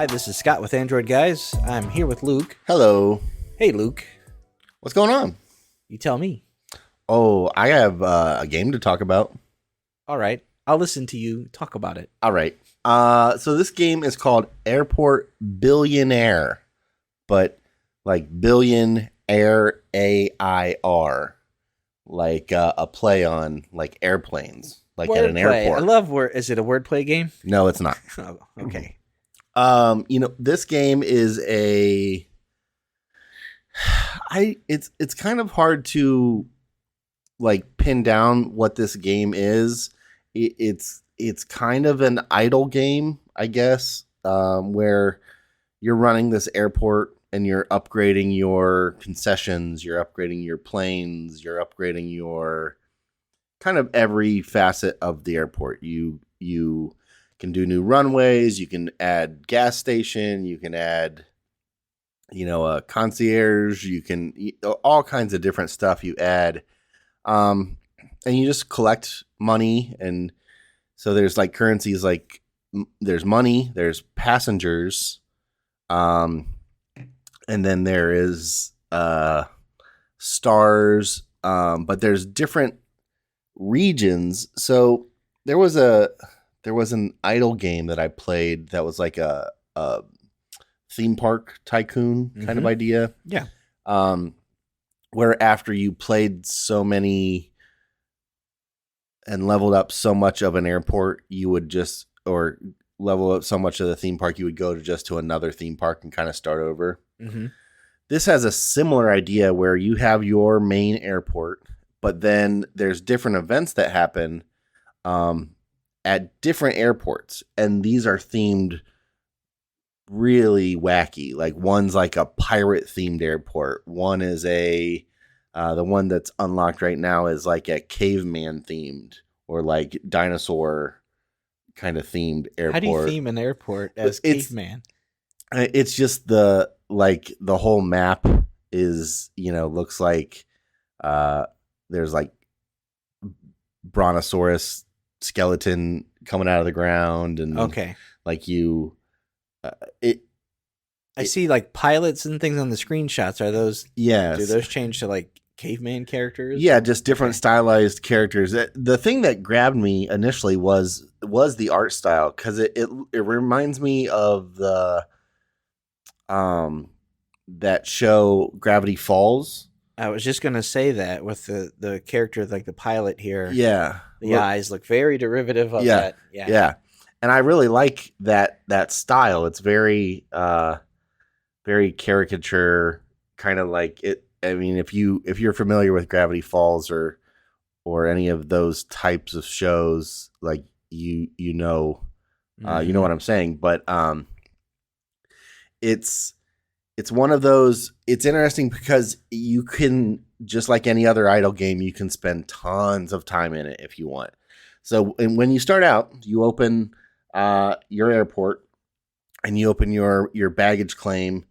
Hi, this is Scott with Android Guys. I'm here with Luke. Hello. Hey, Luke. What's going on? You tell me. Oh, I have a game to talk about. All right. I'll listen to you talk about it. All right. So this game is called Airport BillionAir, but like billion air AIR, like a play on like airplanes, like at an airport. I love word. Is it a wordplay game? No, it's not. Oh, okay. This game is it's kind of hard to like pin down what this game is. It's kind of an idle game, I guess, where you're running this airport and you're upgrading your concessions, you're upgrading your planes, you're upgrading your kind of every facet of the airport. You can do new runways, you can add gas station, you can add, a concierge, you can all kinds of different stuff you add. And you just collect money. And so there's like currencies, like there's money, there's passengers. And then there is, stars. But there's different regions. So there was an idle game that I played that was like a theme park tycoon kind of idea. Yeah. Where after you played so many and leveled up so much of an airport, you would or level up so much of the theme park, you would go to another theme park and kind of start over. Mm-hmm. This has a similar idea where you have your main airport, but then there's different events that happen at different airports, and these are themed really wacky. Like one's like a pirate themed airport. One is the one that's unlocked right now is like a caveman themed or like dinosaur kind of themed airport. How do you theme an airport as caveman? It's just the whole map is, looks like there's like brontosaurus skeleton coming out of the ground, and okay, like I see like pilots and things on the screenshots. Are those? Yes. Do those change to like caveman characters? Yeah, just different stylized characters. The thing that grabbed me initially was the art style, because it reminds me of the that show Gravity Falls. I was just gonna say that with the character, like the pilot here. Yeah. The eyes look very derivative of that. Yeah. And I really like that style. It's very very caricature, kind of like it. I mean, if you're familiar with Gravity Falls or any of those types of shows, like you know what I'm saying. But it's one of those. It's interesting because you can, just like any other idle game, you can spend tons of time in it if you want. So, and when you start out, you open your airport, and you open your baggage claim,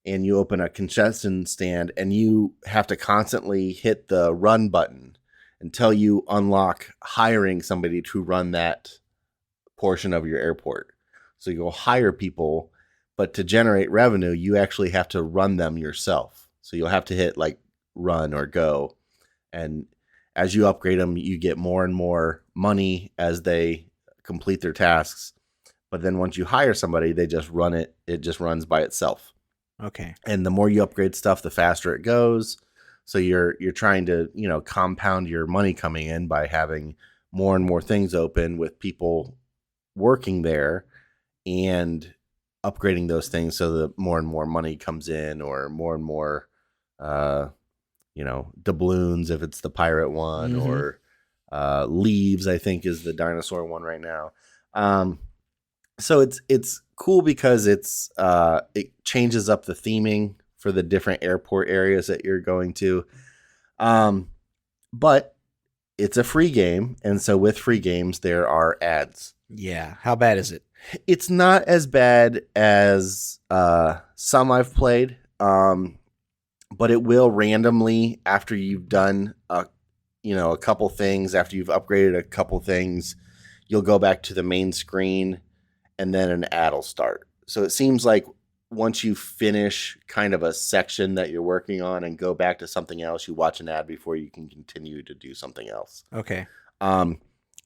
and you open a concession stand, and you have to constantly hit the run button until you unlock hiring somebody to run that portion of your airport. So you'll hire people, but to generate revenue, you actually have to run them yourself. So you'll have to hit like run or go. And as you upgrade them, you get more and more money as they complete their tasks. But then once you hire somebody, they just run it. It just runs by itself. Okay. And the more you upgrade stuff, the faster it goes. So you're trying to, compound your money coming in by having more and more things open with people working there and upgrading those things so that more and more money comes in, or more and more, doubloons if it's the pirate one, or leaves, I think, is the dinosaur one right now. So it's cool because it changes up the theming for the different airport areas that you're going to. But it's a free game, and so with free games there are ads. Yeah. How bad is it? It's not as bad as some I've played, but it will randomly, after you've done a couple things, after you've upgraded a couple things, you'll go back to the main screen, and then an ad will start. it seems like once you finish kind of a section that you're working on and go back to something else, you watch an ad before you can continue to do something else. Okay.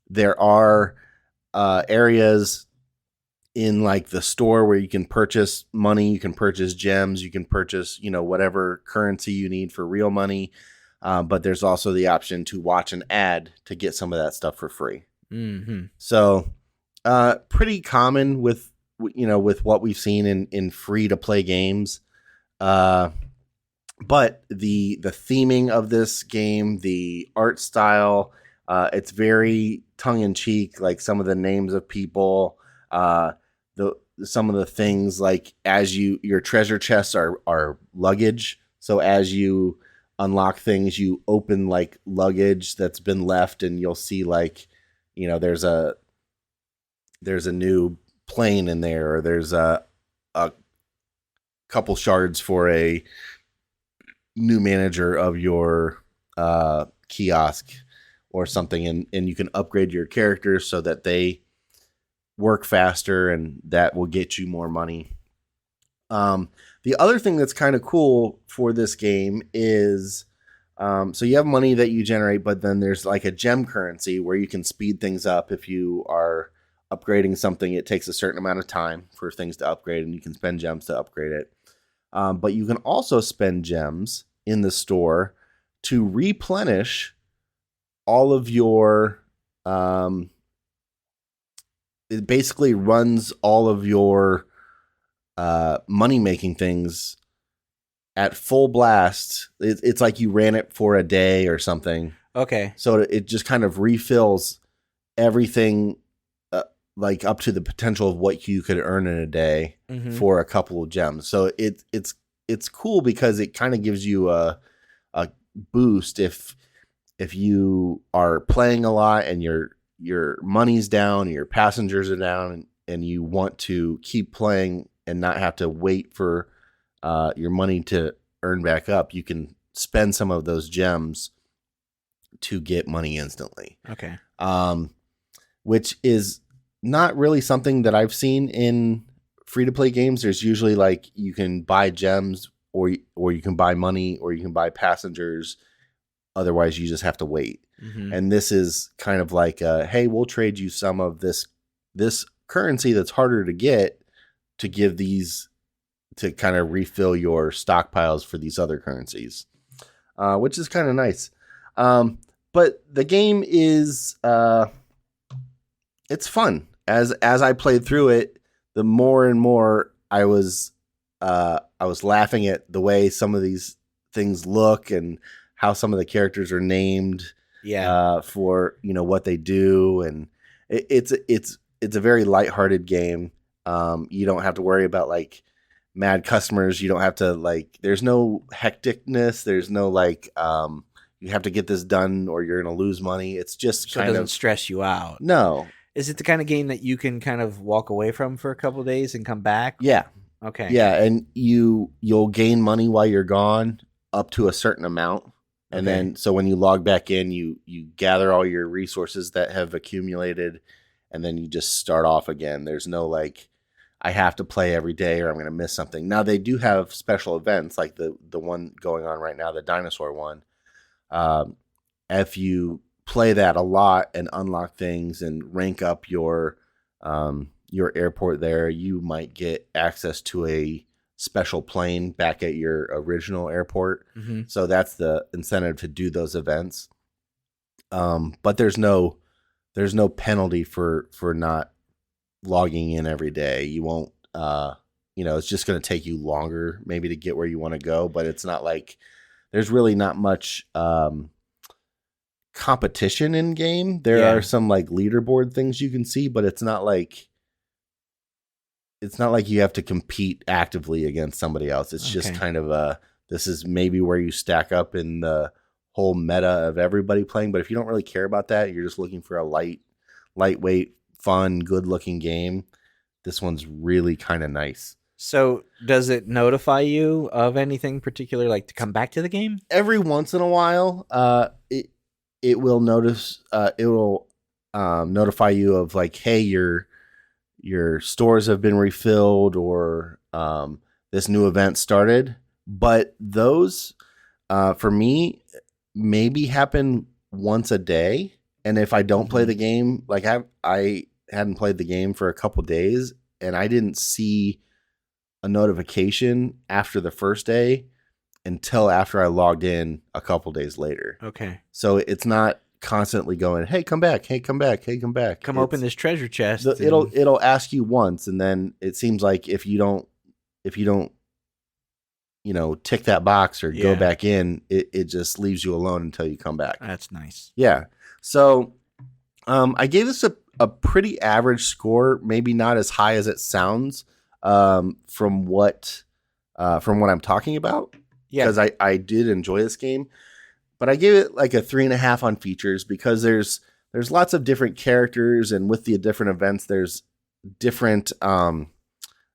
There are areas in like the store where you can purchase money, you can purchase gems, you can purchase, whatever currency you need for real money. But there's also the option to watch an ad to get some of that stuff for free. Mm-hmm. So, pretty common with what we've seen in free to play games. But the theming of this game, the art style, it's very tongue in cheek. Like some of the names of people, some of the things, like as your treasure chests are luggage. So as you unlock things, you open like luggage that's been left, and you'll see like, there's a new plane in there, or there's a couple shards for a new manager of your kiosk or something, and you can upgrade your characters so that they work faster, and that will get you more money. The other thing that's kind of cool for this game is, so you have money that you generate, but then there's like a gem currency where you can speed things up. If you are upgrading something, it takes a certain amount of time for things to upgrade, and you can spend gems to upgrade it. But you can also spend gems in the store to replenish all of your, it basically runs all of your money-making things at full blast. It's like you ran it for a day or something. Okay. So it just kind of refills everything, like up to the potential of what you could earn in a day for a couple of gems. So it's cool because it kind of gives you a boost if you are playing a lot and your money's down, and your passengers are down, and you want to keep playing and not have to wait for your money to earn back up. You can spend some of those gems to get money instantly. Okay. Which is not really something that I've seen in free-to-play games. There's usually like you can buy gems, or you can buy money, or you can buy passengers. Otherwise, you just have to wait. Mm-hmm. And this is kind of like, hey, we'll trade you some of this currency that's harder to get to give these, to kind of refill your stockpiles for these other currencies, which is kind of nice. But the game is, it's fun. As I played through it, the more and more I was laughing at the way some of these things look and how some of the characters are named, for what they do, and it's a very lighthearted game. You don't have to worry about like mad customers. You don't have to like. There's no hecticness. There's no like. You have to get this done or you're gonna lose money. It's just so it doesn't stress you out. No. Is it the kind of game that you can kind of walk away from for a couple of days and come back? Yeah. Okay. Yeah, and you'll gain money while you're gone up to a certain amount. And then, so when you log back in, you gather all your resources that have accumulated, and then you just start off again. There's no like, I have to play every day or I'm going to miss something. Now, they do have special events like the one going on right now, the dinosaur one. If you play that a lot and unlock things and rank up your airport there, you might get access to a special plane back at your original airport. Mm-hmm. So that's the incentive to do those events. But there's no penalty for not logging in every day. You won't, it's just going to take you longer maybe to get where you want to go, but it's not like there's really not much competition in game. There are some like leaderboard things you can see, but it's not like you have to compete actively against somebody else. It's just kind of this is maybe where you stack up in the whole meta of everybody playing. But if you don't really care about that, you're just looking for a lightweight, fun, good-looking game, this one's really kind of nice. So does it notify you of anything particular, like to come back to the game? Every once in a while, it will notify you of like, hey, your your stores have been refilled or this new event started. But those, for me, maybe happen once a day. And if I don't play the game, like I hadn't played the game for a couple days and I didn't see a notification after the first day until after I logged in a couple days later. Okay. So it's not constantly going, hey, come back, hey, come back, hey, come back. Come open this treasure chest. It'll ask you once, and then it seems like if you don't tick that box or go back in, it just leaves you alone until you come back. That's nice. Yeah. So I gave this a pretty average score, maybe not as high as it sounds from what I'm talking about. Yeah. Because I did enjoy this game. But I gave it like a 3.5 on features because there's lots of different characters, and with the different events, there's different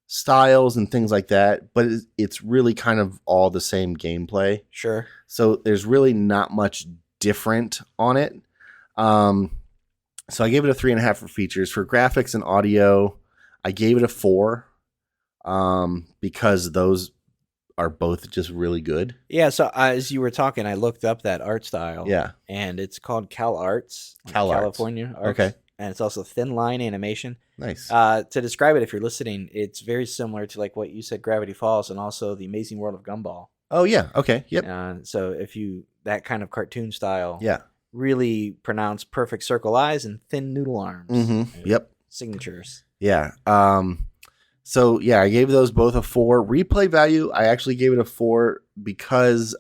styles and things like that. But it's really kind of all the same gameplay. Sure. So there's really not much different on it. So I gave it a 3.5 for features. For graphics and audio, I gave it a 4 because those are both just really good. Yeah, so as you were talking, I looked up that art style. Yeah. And it's called Cal Arts. California Arts. Okay. And it's also thin line animation. Nice. To describe it, if you're listening, it's very similar to like what you said, Gravity Falls, and also The Amazing World of Gumball. Oh, yeah. Okay. Yep. So if that kind of cartoon style. Yeah. Really pronounced perfect circle eyes and thin noodle arms. Mm-hmm. Yep. Signatures. Yeah. So yeah, I gave those both a 4. Replay value, I actually gave it a 4 because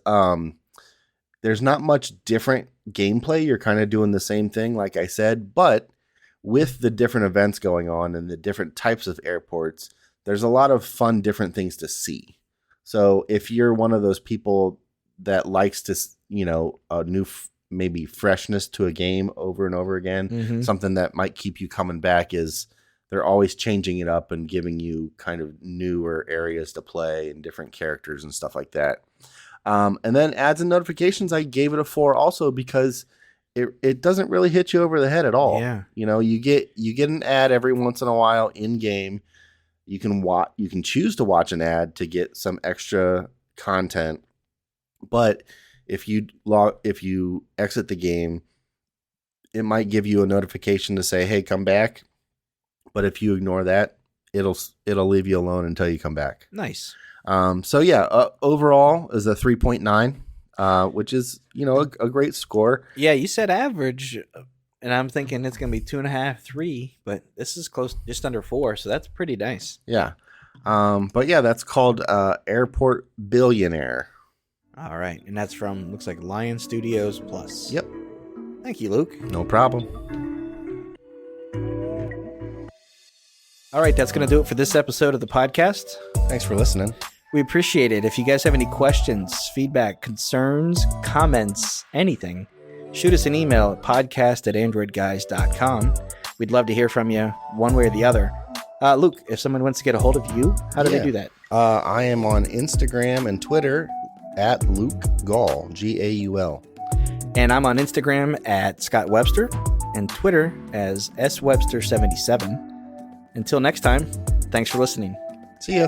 there's not much different gameplay. You're kind of doing the same thing, like I said, but with the different events going on and the different types of airports, there's a lot of fun, different things to see. So if you're one of those people that likes to, a new maybe freshness to a game over and over again, something that might keep you coming back is they're always changing it up and giving you kind of newer areas to play and different characters and stuff like that. And then ads and notifications, I gave it a 4 also because it doesn't really hit you over the head at all. Yeah. You get an ad every once in a while in game. You can choose to watch an ad to get some extra content. But if you exit the game, it might give you a notification to say, "Hey, come back." But if you ignore that, it'll leave you alone until you come back. Nice. So yeah, overall is a 3.9, which is a great score. Yeah, you said average, and I'm thinking it's gonna be 2.5, 3, but this is close, just under 4, so that's pretty nice. Yeah, but yeah, that's called Airport BillionAir. All right, and that's from looks like Lion Studios Plus. Yep. Thank you, Luke. No problem. All right, that's going to do it for this episode of the podcast. Thanks for listening. We appreciate it. If you guys have any questions, feedback, concerns, comments, anything, shoot us an email at podcast@AndroidGuys.com. We'd love to hear from you one way or the other. Luke, if someone wants to get a hold of you, how do they do that? I am on Instagram and Twitter at Luke Gaul, Gaul. And I'm on Instagram at Scott Webster and Twitter as SWebster77. Until next time, thanks for listening. See ya.